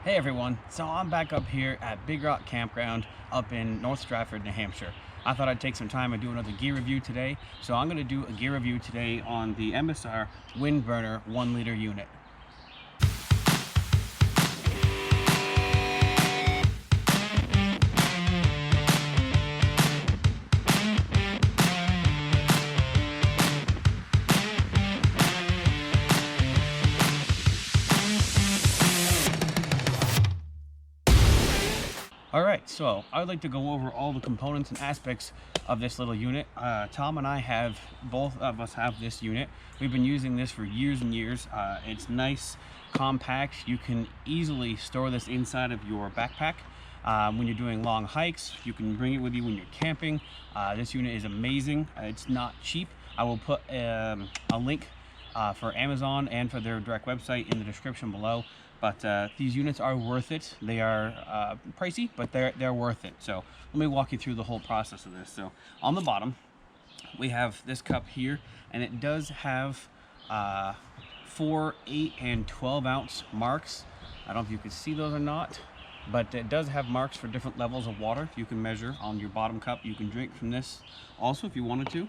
Hey everyone, so I'm back up here at Big Rock Campground up in North Stratford, New Hampshire. I thought I'd take some time and do another gear review today. So I'm going to do a gear review today on the MSR Windburner 1-liter unit. Alright, so I would like to go over all the components and aspects of this little unit. Tom and I both of us have this unit. We've been using this for years and years. It's nice, compact. You can easily store this inside of your backpack. When you're doing long hikes, you can bring it with you when you're camping. This unit is amazing. It's not cheap. I will put a link for Amazon and for their direct website in the description below. But these units are worth it. They are pricey, but they're worth it. So let me walk you through the whole process of this. So on the bottom, we have this cup here, and it does have 4, 8, and 12 ounce marks. I don't know if you can see those or not, but it does have marks for different levels of water. You can measure on your bottom cup. You can drink from this also if you wanted to.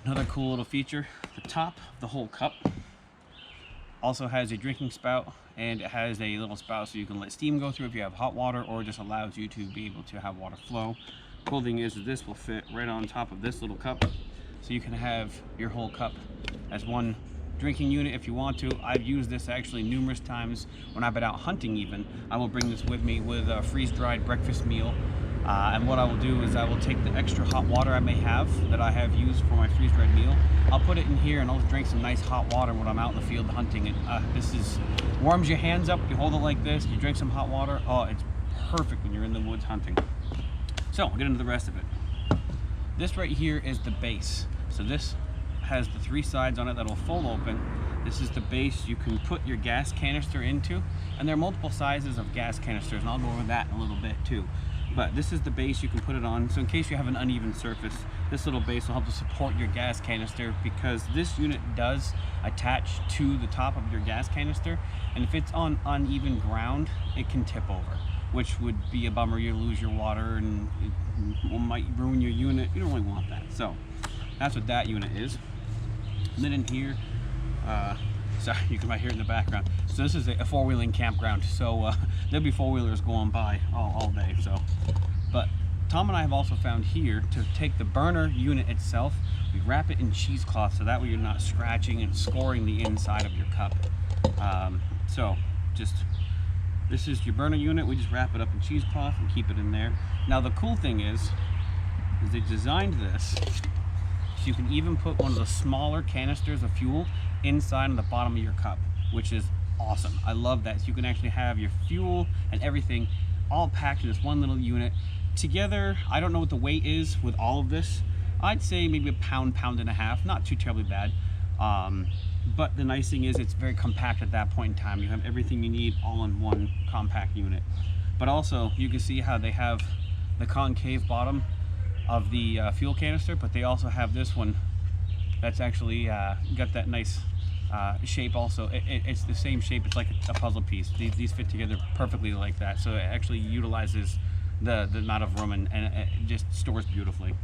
Another cool little feature, the top of the whole cup also has a drinking spout, and it has a little spout so you can let steam go through if you have hot water, or just allows you to be able to have water flow. Cool thing is that this will fit right on top of this little cup, so you can have your whole cup as one drinking unit if you want to. I've used this actually numerous times when I've been out hunting even. I will bring this with me with a freeze-dried breakfast meal. And what I will do is I will take the extra hot water I may have that I have used for my freeze-dried meal. I'll put it in here and I'll drink some nice hot water when I'm out in the field hunting. And this warms your hands up. You hold it like this, you drink some hot water. Oh, it's perfect when you're in the woods hunting. So I'll get into the rest of it. This right here is the base. So this has the 3 sides on it that'll fold open. This is the base you can put your gas canister into, and there are multiple sizes of gas canisters, and I'll go over that in a little bit too. But this is the base you can put it on, so in case you have an uneven surface, this little base will help to support your gas canister, because this unit does attach to the top of your gas canister, and if it's on uneven ground, it can tip over, which would be a bummer. You lose your water and it might ruin your unit. You don't really want that. So that's what that unit is. And then in here, sorry, you might hear it in the background. So this is a 4-wheeling campground, so there'll be 4-wheelers going by all day. So, but Tom and I have also found here to take the burner unit itself, we wrap it in cheesecloth, so that way you're not scratching and scoring the inside of your cup. So this is your burner unit. We just wrap it up in cheesecloth and keep it in there. Now the cool thing is they designed this so you can even put one of the smaller canisters of fuel inside on the bottom of your cup, which is awesome. I love that. So you can actually have your fuel and everything all packed in this one little unit together. I don't know what the weight is with all of this. I'd say maybe a pound and a half, not too terribly bad. But the nice thing is it's very compact at that point in time. You have everything you need all in one compact unit. But also you can see how they have the concave bottom of the fuel canister, but they also have this one that's actually got that nice shape also. It's the same shape. It's like a puzzle piece. These fit together perfectly like that, so it actually utilizes the amount of room, and it just stores beautifully.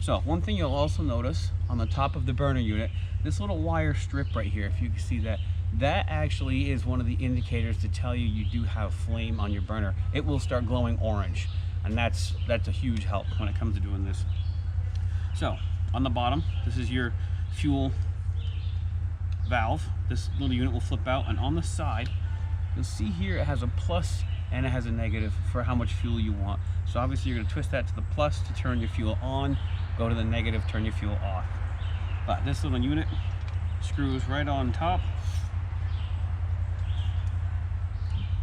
So one thing you'll also notice on the top of the burner unit, this little wire strip right here, if you can see that, that actually is one of the indicators to tell you do have flame on your burner. It will start glowing orange, and that's a huge help when it comes to doing this. So on the bottom, this is your fuel valve. This little unit will flip out, and on the side you'll see here it has a plus and it has a negative for how much fuel you want. So obviously you're going to twist that to the plus to turn your fuel on, go to the negative, turn your fuel off. But this little unit screws right on top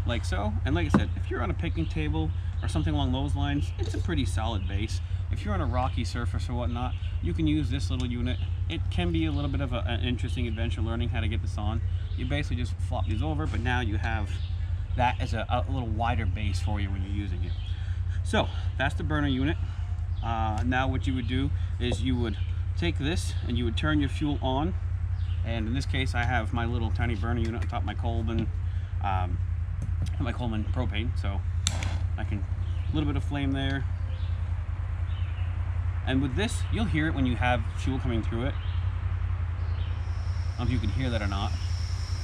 like so, and like I said, if you're on a picnic table or something along those lines, it's a pretty solid base. If you're on a rocky surface or whatnot, you can use this little unit. It can be a little bit of an interesting adventure learning how to get this on. You basically just flop these over, but now you have that as a little wider base for you when you're using it. So that's the burner unit. Now what you would do is you would take this and you would turn your fuel on, and in this case I have my little tiny burner unit on top of my Colbin, my Coleman propane, so I can, a little bit of flame there. And with this, you'll hear it when you have fuel coming through it. I don't know if you can hear that or not.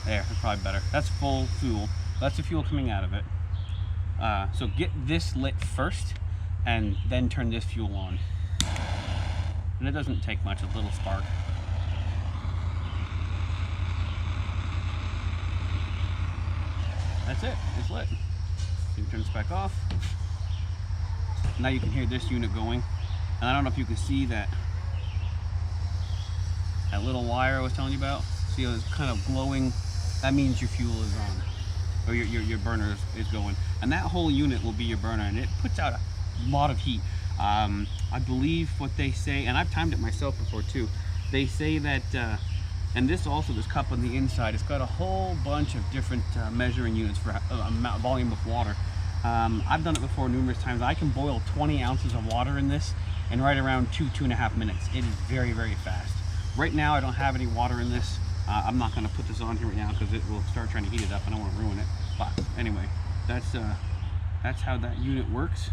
There, that's probably better. That's full fuel. That's the fuel coming out of it. So get this lit first, and then turn this fuel on. And it doesn't take much, a little spark. That's it, it's lit. So you can turn this back off. Now you can hear this unit going. And I don't know if you can see that little wire I was telling you about. See how it's kind of glowing? That means your fuel is on, or your burner is going. And that whole unit will be your burner, and it puts out a lot of heat. I believe what they say, and I've timed it myself before too, they say that, and this also, this cup on the inside, it's got a whole bunch of different measuring units for volume of water. I've done it before numerous times. I can boil 20 ounces of water in this in right around 2.5 minutes. It is very, very fast. Right now I don't have any water in this. I'm not going to put this on here right now because it will start trying to heat it up. I don't want to ruin it. But anyway, that's how that unit works.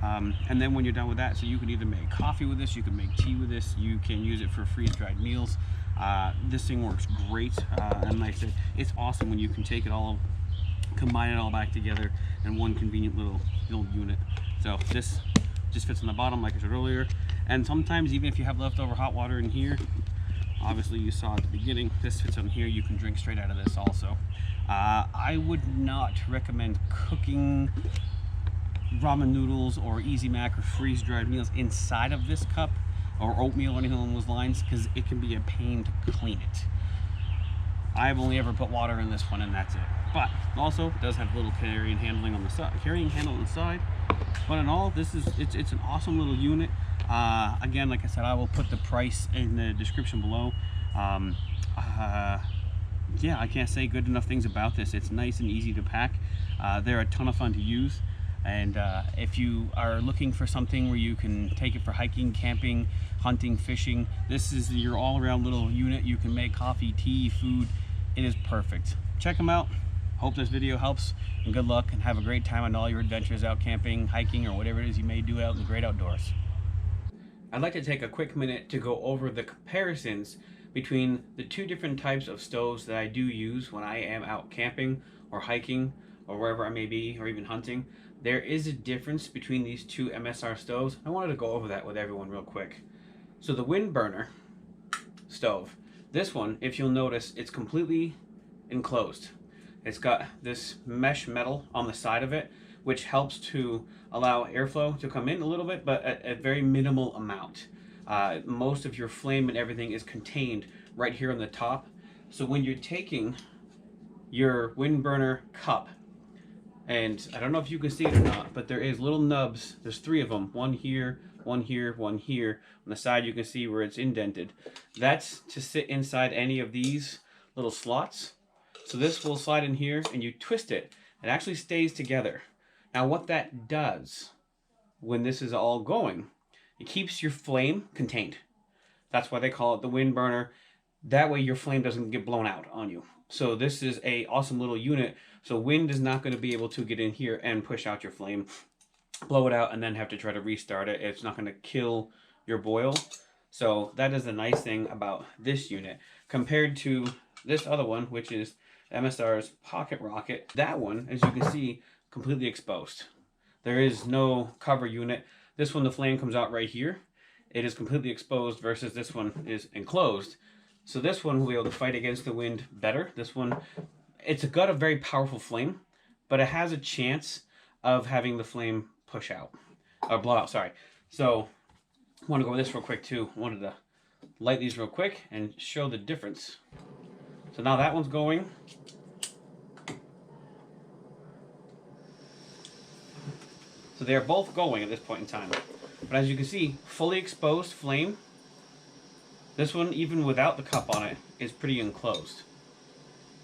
And then when you're done with that, so you can either make coffee with this, you can make tea with this, you can use it for freeze-dried meals. This thing works great, and like I said, it's awesome when you can take it all, combine it all back together in one convenient little unit. So this just fits on the bottom, like I said earlier. And sometimes even if you have leftover hot water in here, obviously you saw at the beginning, this fits on here, you can drink straight out of this also. I would not recommend cooking ramen noodles or Easy Mac or freeze-dried meals inside of this cup, or oatmeal or anything along those lines, because it can be a pain to clean it. I've only ever put water in this one, and that's it. But also it does have a little carrying handling on the side, handle on the side. But in all, it's an awesome little unit. Again, like I said, I will put the price in the description below. Yeah, I can't say good enough things about this. It's nice and easy to pack. They're a ton of fun to use. And if you are looking for something where you can take it for hiking, camping, hunting, fishing, this is your all-around little unit. You can make coffee, tea, food. It is perfect. Check them out. Hope this video helps, and good luck, and have a great time on all your adventures out camping, hiking, or whatever it is you may do out in the great outdoors. I'd like to take a quick minute to go over the comparisons between the two different types of stoves that I do use when I am out camping or hiking or wherever I may be, or even hunting. There is a difference between these two MSR stoves. I wanted to go over that with everyone real quick. So the Windburner stove, this one, if you'll notice, it's completely enclosed. It's got this mesh metal on the side of it, which helps to allow airflow to come in a little bit, but at a very minimal amount. Most of your flame and everything is contained right here on the top. So when you're taking your Windburner cup, and I don't know if you can see it or not, but there is little nubs. There's 3 of them. One here, one here, one here. On the side you can see where it's indented. That's to sit inside any of these little slots. So this will slide in here and you twist it. It actually stays together. Now what that does when this is all going, it keeps your flame contained. That's why they call it the Windburner. That way your flame doesn't get blown out on you. So this is a awesome little unit. So wind is not going to be able to get in here and push out your flame, blow it out, and then have to try to restart it. It's not going to kill your boil. So that is the nice thing about this unit compared to this other one, which is MSR's Pocket Rocket. That one, as you can see, completely exposed. There is no cover unit. This one, the flame comes out right here. It is completely exposed versus this one is enclosed. So this one will be able to fight against the wind better. This one, it's got a very powerful flame, but it has a chance of having the flame push out, or blow out, sorry. So I want to go over this real quick too. I wanted to light these real quick and show the difference. So now that one's going. So they're both going at this point in time. But as you can see, fully exposed flame. This one, even without the cup on it, is pretty enclosed.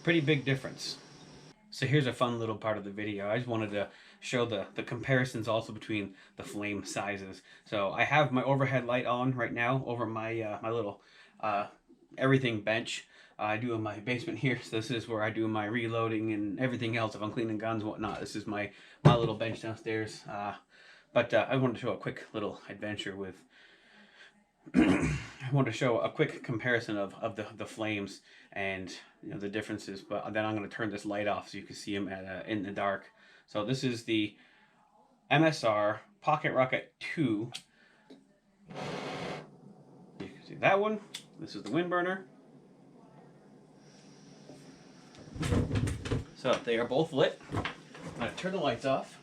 Pretty big difference. So here's a fun little part of the video. I just wanted to show the comparisons also between the flame sizes. So I have my overhead light on right now over my my little everything bench. I do in my basement here. So this is where I do my reloading and everything else. If I'm cleaning guns and whatnot, this is my little bench downstairs. But I wanted to show a quick little adventure with. I wanted to show a quick comparison of the flames and the differences. But then I'm going to turn this light off so you can see them in the dark. So this is the MSR Pocket Rocket 2. You can see that one. This is the Windburner. So they are both lit. I'm going to turn the lights off.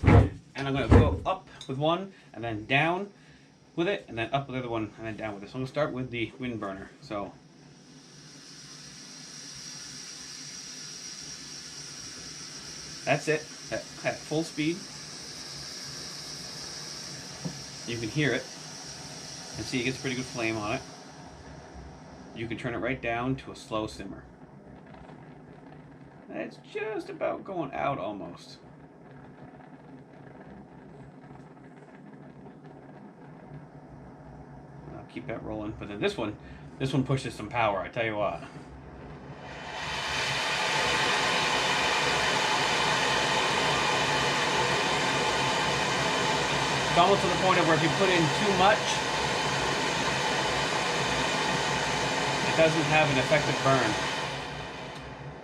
And I'm going to go up with one, and then down with it, and then up with the other one, and then down with it. So I'm going to start with the Windburner. So that's it, at full speed. You can hear it, and see it gets a pretty good flame on it. You can turn it right down to a slow simmer. It's just about going out almost. I'll keep that rolling, but then this one pushes some power, I tell you what. It's almost to the point of where if you put in too much, it doesn't have an effective burn.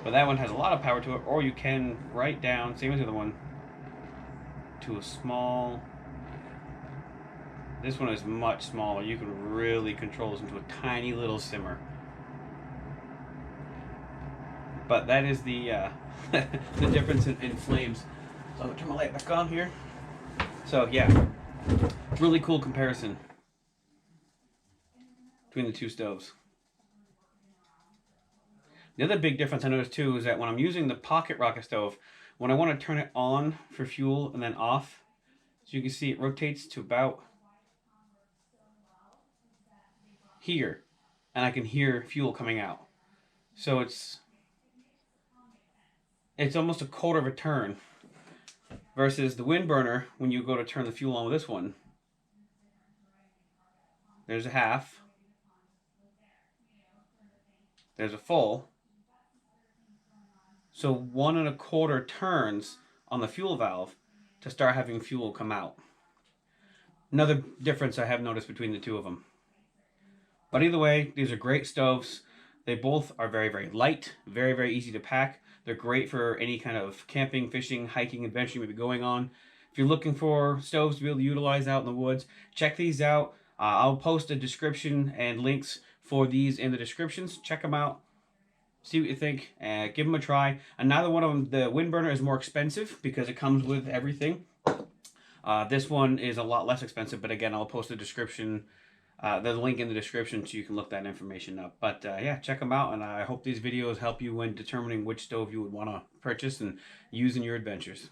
But that one has a lot of power to it, or you can write down, same as the other one, to a small. This one is much smaller. You can really control this into a tiny little simmer. But that is the the difference in flames. So I'm gonna turn my light back on here. So yeah, really cool comparison between the two stoves. The other big difference I noticed too is that when I'm using the Pocket Rocket stove, when I want to turn it on for fuel and then off, so you can see it rotates to about here, and I can hear fuel coming out. So it's almost a quarter of a turn, versus the Windburner. When you go to turn the fuel on with this one, there's a half, there's a full. So 1 1/4 turns on the fuel valve to start having fuel come out. Another difference I have noticed between the two of them. But either way, these are great stoves. They both are very, very light, very, very easy to pack. They're great for any kind of camping, fishing, hiking adventure you may be going on. If you're looking for stoves to be able to utilize out in the woods, check these out. I'll post a description and links for these in the descriptions. Check them out. See what you think, give them a try. And neither one of them, the Windburner is more expensive because it comes with everything. This one is a lot less expensive, but again, I'll post the description, the link in the description so you can look that information up. But yeah, check them out, and I hope these videos help you when determining which stove you would want to purchase and use in your adventures.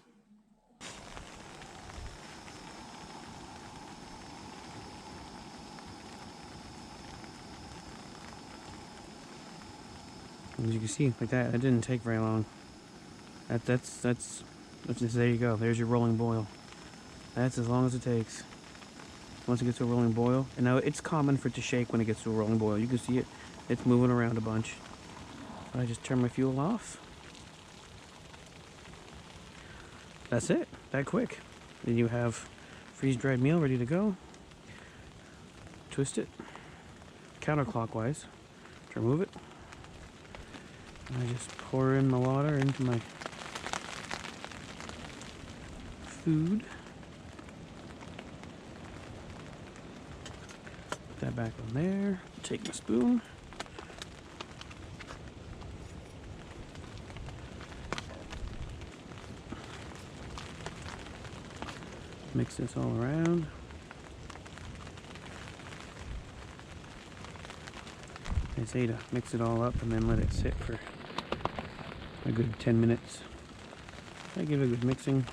As you can see, like that didn't take very long. That's just, there you go. There's your rolling boil. That's as long as it takes. Once it gets to a rolling boil, and now it's common for it to shake when it gets to a rolling boil. You can see it's moving around a bunch. I just turn my fuel off. That's it. That quick. Then you have freeze-dried meal ready to go. Twist it counterclockwise to remove it. I just pour in my water into my food. Put that back on there. Take my spoon. Mix this all around. I say to mix it all up and then let it sit for a good 10 minutes. I give it a good mixing.